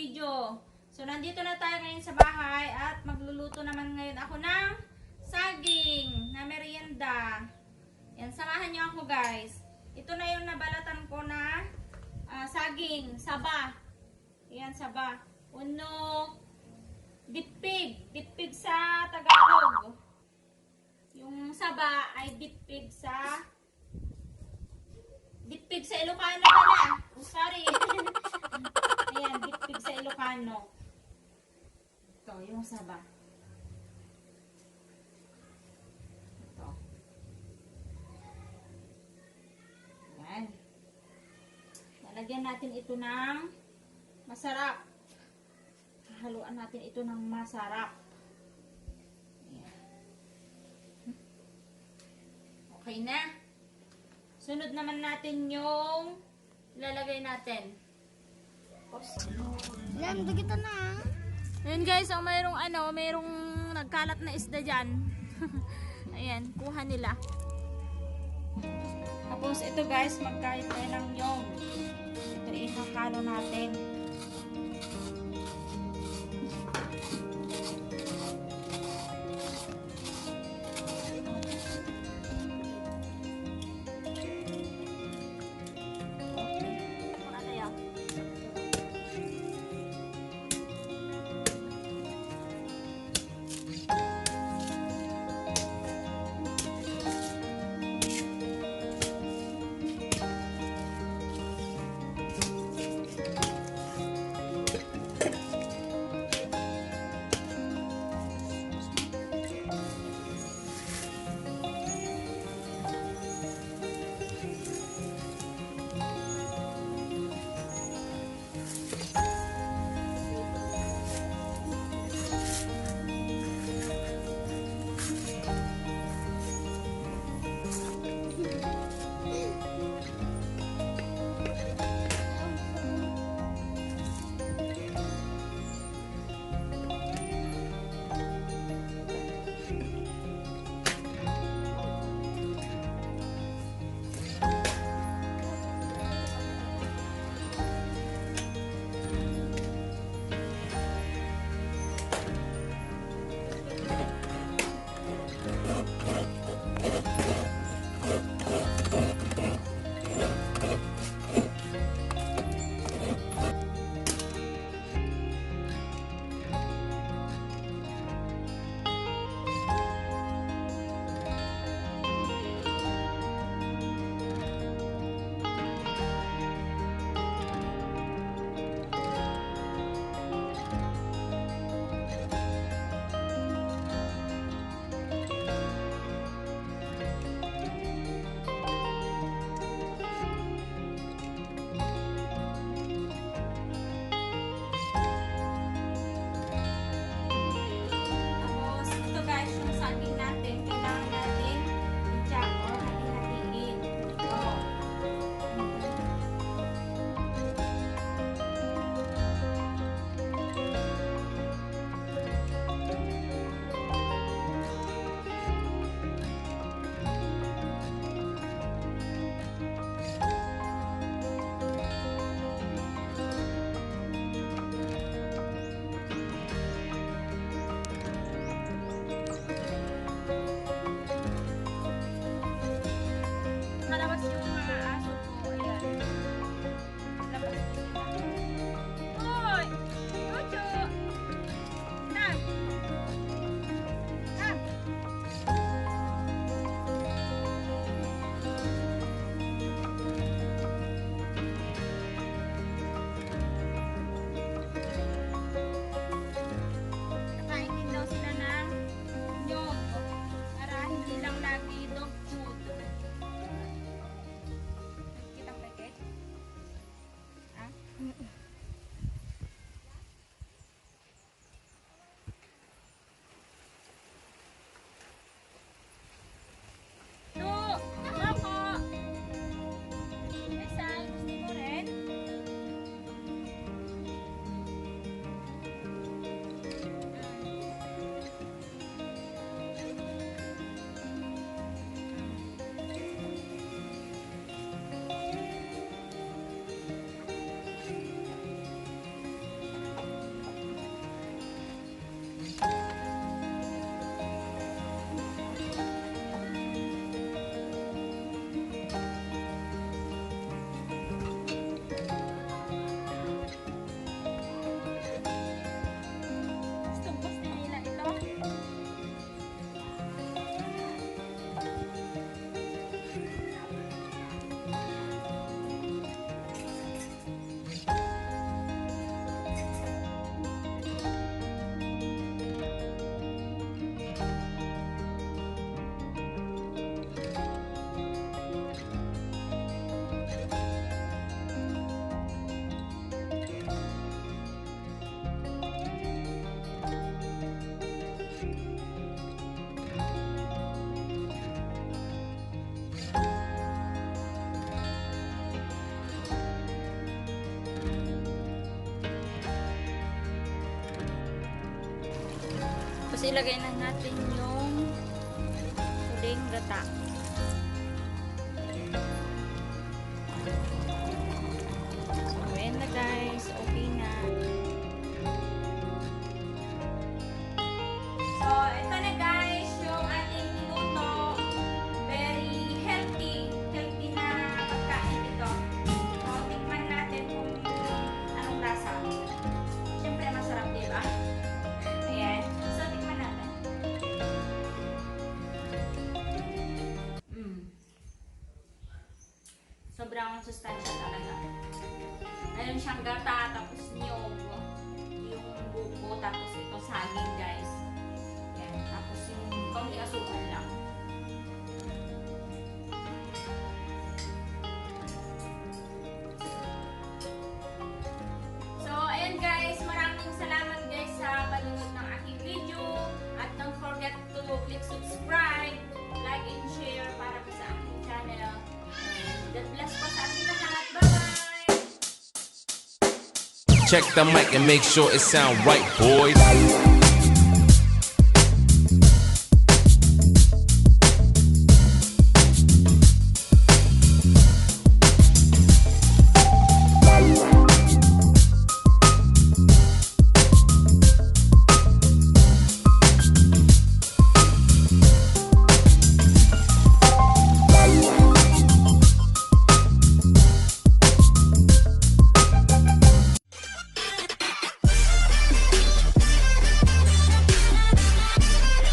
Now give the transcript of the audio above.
video. So, nandito na tayo ngayon sa bahay at magluluto naman ngayon ako ng saging na merienda. Yan, samahan nyo ako guys. Ito na yung nabalatan ko na saging, saba. Yan, saba. Uno, dipig. Dipig sa Tagalog. Yung saba ay dipig sa Ilocano pala. Oh, sorry. Ayan, dipig sa Ilocano. Ito, yung saba. Ito. Ayan. Lalagyan natin ito ng masarap. Haluan natin ito ng masarap. Ayan. Okay na. Sunod naman natin yung lalagay natin. Oops. Yan, kita na. Ayan guys, so mayroong nagkalat na isda dyan. Ayan, kuha nila. Tapos ito guys, magkait tayo ng yung. Ito ihakalo natin. Tapos ilagay na natin yung huling gata. So, ayan na guys. Okay na. So, ito na guys yung ating niluto. Very healthy. Healthy na pagkain ito. So, tikman natin kung anong lasa. Siyempre, masarap, diba? Ayan. So, tikman natin. Sobrang sustansya talaga. Meron siyang gata, tapos niyog, yung buko, tapos ito saging guys. Yan. Tapos yung kaunti asukal lang. So, ayan guys. Maraming salamat guys sa panonood ng aking video. At don't forget to click subscribe, like and share para po sa aking channel. And God bless po sa ating lahat. Bye-bye! Check the mic and make sure it sound right, boys.